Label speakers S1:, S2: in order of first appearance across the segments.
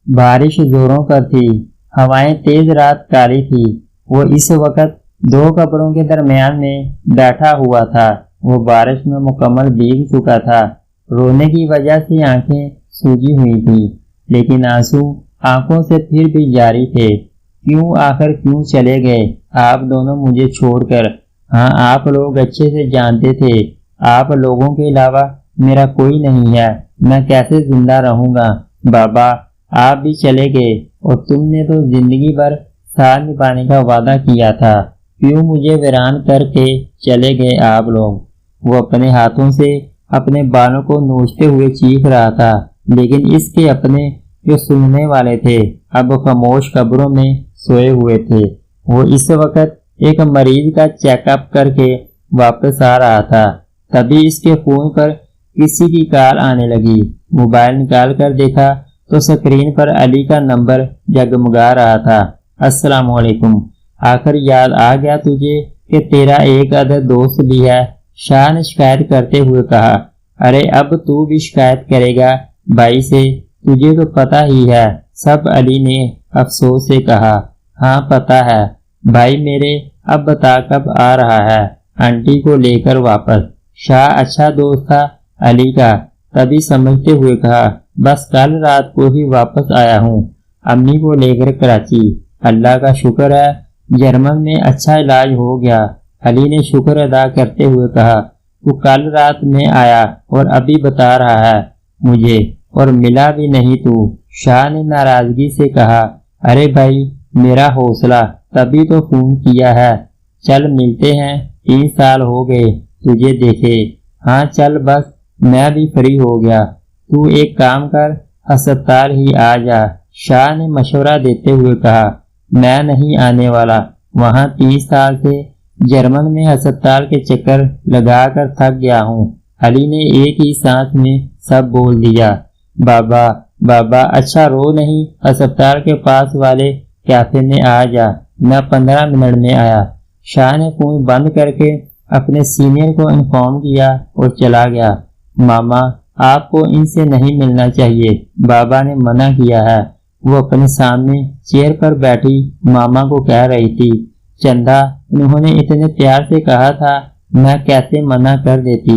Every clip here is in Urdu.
S1: بارش زوروں پر تھی، ہوائیں تیز، رات کالی تھی۔ وہ اس وقت دو قبروں کے درمیان میں بیٹھا ہوا تھا۔ وہ بارش میں مکمل بھیگ چکا تھا۔ رونے کی وجہ سے آنکھیں سوجی ہوئی تھی، لیکن آنسو آنکھوں سے پھر بھی جاری تھے۔ کیوں آخر کیوں چلے گئے آپ دونوں مجھے چھوڑ کر؟ ہاں، آپ لوگ اچھے سے جانتے تھے آپ لوگوں کے علاوہ میرا کوئی نہیں ہے، میں کیسے زندہ رہوں گا؟ بابا، آپ بھی چلے گئے اور تم نے تو زندگی بھر ساتھ نبھانے کا وعدہ کیا تھا، کیوں مجھے ویران کر کے چلے گئے آپ لوگ؟ وہ اپنے ہاتھوں سے اپنے بالوں کو نوچتے ہوئے چیخ رہا تھا، لیکن اس کے اپنے جو سننے والے تھے اب خاموش قبروں میں سوئے ہوئے تھے۔ وہ اس وقت ایک مریض کا چیک اپ کر کے واپس آ رہا تھا، تبھی اس کے فون پر کسی کی کال آنے لگی۔ موبائل نکال کر دیکھا تو سکرین پر علی کا نمبر جگمگا رہا تھا۔ السلام علیکم، آخر یاد آ گیا تجھے کہ تیرا ایک عدد دوست بھی ہے؟ شاہ نے شکایت کرتے ہوئے کہا۔ ارے اب تو بھی شکایت کرے گا بھائی سے؟ تجھے تو پتہ ہی ہے سب، علی نے افسوس سے کہا۔ ہاں پتہ ہے بھائی میرے، اب بتا کب آ رہا ہے آنٹی کو لے کر واپس؟ شاہ اچھا دوست تھا علی کا، تبھی سمجھتے ہوئے کہا بس کل رات کو ہی واپس آیا ہوں امی کو لے کر کراچی۔ اللہ کا شکر ہے جرمن میں اچھا علاج ہو گیا۔ علی نے شکر ادا کرتے ہوئے کہا تو کل رات میں آیا اور ابھی بتا رہا ہے مجھے، اور ملا بھی نہیں تو؟ شاہ نے ناراضگی سے کہا۔ ارے بھائی میرا حوصلہ، تبھی تو فون کیا ہے، چل ملتے ہیں، 3 سال ہو گئے تجھے دیکھے۔ ہاں چل بس میں بھی فری ہو گیا، تو ایک کام کر ہسپتال ہی آ جا۔ شاہ نے مشورہ دیتے ہوئے کہا میں نہیں آنے والا، وہاں 30 سال سے جرمن میں ہسپتال کے چکر لگا کر تھک گیا ہوں۔ علی نے ایک ہی سانس میں سب بول دیا۔ بابا بابا اچھا رو نہیں، ہسپتال کے پاس والے کیفے میں آ جا، میں 15 منٹ میں آیا۔ شاہ نے فون بند کر کے اپنے سینئر کو انفارم کیا اور چلا گیا۔ ماما آپ کو ان سے نہیں ملنا چاہیے، بابا نے منع کیا ہے۔ وہ اپنے سامنے چیئر پر بیٹھی ماما کو کہہ رہی تھی۔ چندہ انہوں نے اتنے پیار سے کہا تھا، میں کیسے منع کر دیتی؟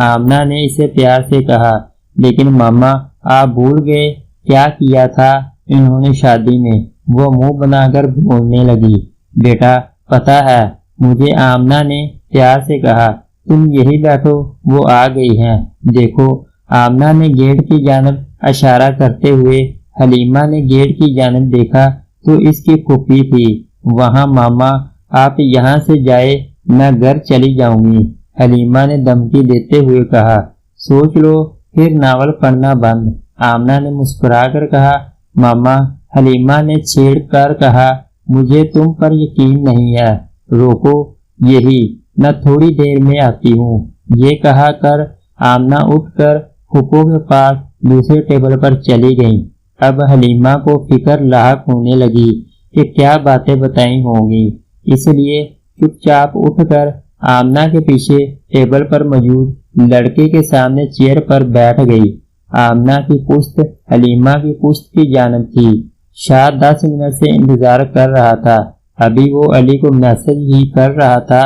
S1: آمنہ نے اسے پیار سے کہا، لیکن ماما آپ بھول گئے کیا کیا تھا انہوں نے شادی میں؟ وہ منہ بنا کر بولنے لگی۔ بیٹا پتہ ہے مجھے، آمنہ نے پیار سے کہا، تم یہی بیٹھو، وہ آ گئی ہیں دیکھو۔ آمنہ نے گیٹ کی جانب اشارہ کرتے ہوئے حلیمہ نے گیٹ کی جانب دیکھا تو اس کی پھوپھی تھی وہاں۔ ماما آپ یہاں سے جائے، میں گھر چلی جاؤں گی، حلیمہ نے دھمکی دیتے ہوئے کہا۔ سوچ لو پھر ناول پڑھنا بند، آمنہ نے مسکرا کر کہا۔ ماما، حلیمہ نے چھیڑ کر کہا، مجھے تم پر یقین نہیں ہے، روکو یہی، میں تھوڑی دیر میں آتی ہوں۔ یہ کہا کر آمنہ اٹھ کر پھوپھو کے پاس دوسرے ٹیبل پر چلی گئیں۔ اب حلیمہ کو فکر لاحق ہونے لگی کہ کیا باتیں بتائی ہوں گی، اس لیے چپ چاپ اٹھ کر آمنہ کے پیچھے ٹیبل پر موجود لڑکے کے سامنے چیئر پر بیٹھ گئی۔ آمنہ کی پشت حلیمہ کی پشت کی جانب تھی۔ شاہ 10 منٹ سے انتظار کر رہا تھا، ابھی وہ علی کو میسج ہی کر رہا تھا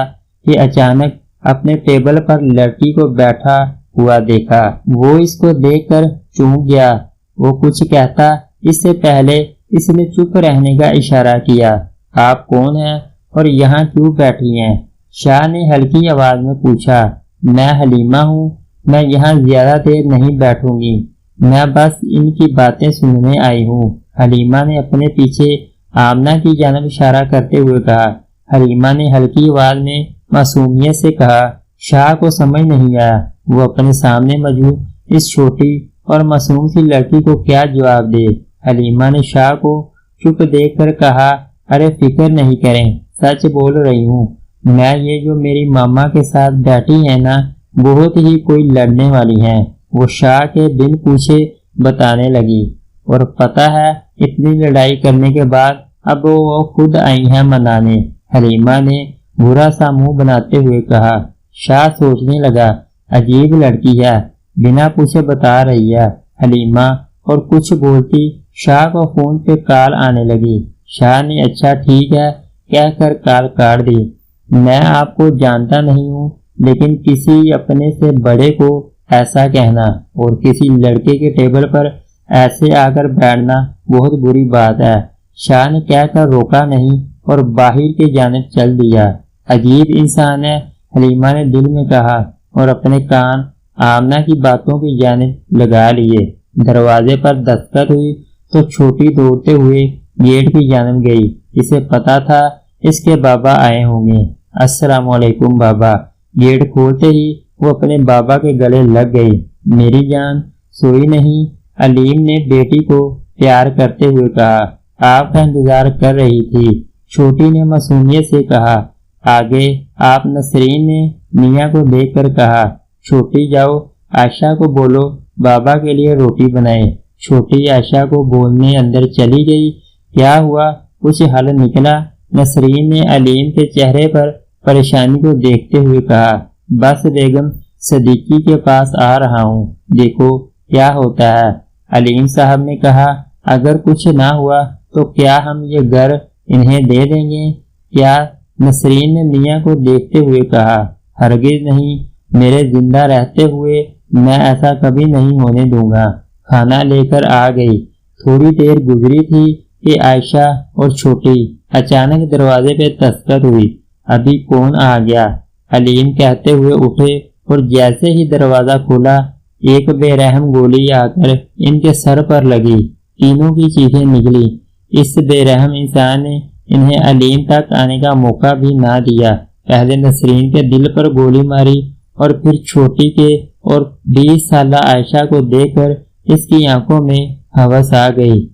S1: کہ اچانک اپنے ٹیبل پر لڑکی کو بیٹھا ہوا دیکھا۔ وہ اس کو دیکھ کر چونک گیا۔ وہ کچھ کہتا اس سے پہلے اس نے چپ رہنے کا اشارہ کیا۔ آپ کون ہیں اور یہاں کیوں بیٹھی ہیں؟ شاہ نے ہلکی آواز میں پوچھا۔ میں حلیمہ ہوں، میں یہاں زیادہ دیر نہیں بیٹھوں گی، میں بس ان کی باتیں سننے آئی ہوں، حلیمہ نے اپنے پیچھے آمنہ کی جانب اشارہ کرتے ہوئے کہا۔ حلیمہ نے ہلکی آواز میں معصومیت سے کہا۔ شاہ کو سمجھ نہیں آیا وہ اپنے سامنے موجود اس چھوٹی اور معصوم سی لڑکی کو کیا جواب دے۔ حلیمہ نے شاہ کو چپ دیکھ کر کہا، ارے فکر نہیں کریں، سچ بول رہی ہوں، میں یہ جو میری ماما کے ساتھ بیٹھی ہیں نا، بہت ہی کوئی لڑنے والی ہیں۔ وہ شاہ کے بن پوچھے بتانے لگی، اور پتہ ہے اتنی لڑائی کرنے کے بعد اب وہ خود آئی ہیں منانے، حلیمہ نے برا سا منہ بناتے ہوئے کہا۔ شاہ سوچنے لگا، عجیب لڑکی ہے، بنا پوچھے بتا رہی ہے۔ حلیمہ اور کچھ بولتی شاہ کو فون پہ کال آنے لگی۔ شاہ نے اچھا ٹھیک ہے کہہ کر کال کاٹ دی۔ میں آپ کو جانتا نہیں ہوں، لیکن کسی اپنے سے بڑے کو ایسا کہنا اور کسی لڑکے کے ٹیبل پر ایسے آ کر بیٹھنا بہت بری بات ہے۔ شاہ نے کہہ کر روکا نہیں اور باہر کی جانب چل دیا۔ عجیب انسان ہے، حلیمہ نے دل میں کہا اور اپنے کان آمنہ کی باتوں کی جانب لگا لیے۔ دروازے پر دستک ہوئی تو چھوٹی دوڑتے ہوئے گیٹ کی جانب گئی۔ اسے پتا تھا اس کے بابا آئے ہوں گے۔ السلام علیکم بابا۔ گیٹ کھولتے ہی وہ اپنے بابا کے گلے لگ گئی۔ میری جان سوئی نہیں؟ علیم نے بیٹی کو پیار کرتے ہوئے کہا۔ آپ کا انتظار کر رہی تھی، چھوٹی نے معصومیت سے کہا۔ آگے آپ نسرین نے میاں کو دیکھ کر کہا، چھوٹی جاؤ عائشہ کو بولو بابا کے لیے روٹی بنائے۔ چھوٹی عائشہ کو بولنے اندر چلی گئی۔ کیا ہوا؟ کچھ حل نکلا؟ نسرین نے علیم کے چہرے پر پریشانی کو دیکھتے ہوئے کہا، بس بیگم صدیقی کے پاس آ رہا ہوں، دیکھو کیا ہوتا ہے۔ علیم صاحب نے کہا، اگر کچھ نہ ہوا تو کیا ہم یہ گھر انہیں دے دیں گے؟ کیا؟ نسرین نے میاں کو دیکھتے ہوئے کہا، ہرگز نہیں، میرے زندہ رہتے ہوئے میں ایسا کبھی نہیں ہونے دوں گا۔ کھانا لے کر آ گئی۔ تھوڑی دیر گزری تھی کہ عائشہ اور چھوٹی اچانک دروازے پہ دستک ہوئی۔ ابھی کون آ گیا؟ علیم کہتے ہوئے اٹھے اور جیسے ہی دروازہ کھولا ایک بے رحم گولی آ کر ان کے سر پر لگی۔ تینوں کی چیخیں نکلی۔ اس بے رحم انسان نے انہیں علیم تک آنے کا موقع بھی نہ دیا۔ پہلے نسرین کے دل پر گولی ماری اور پھر چھوٹی کے اور 20 سالہ عائشہ کو دیکھ کر اس کی آنکھوں میں ہوس آ گئی۔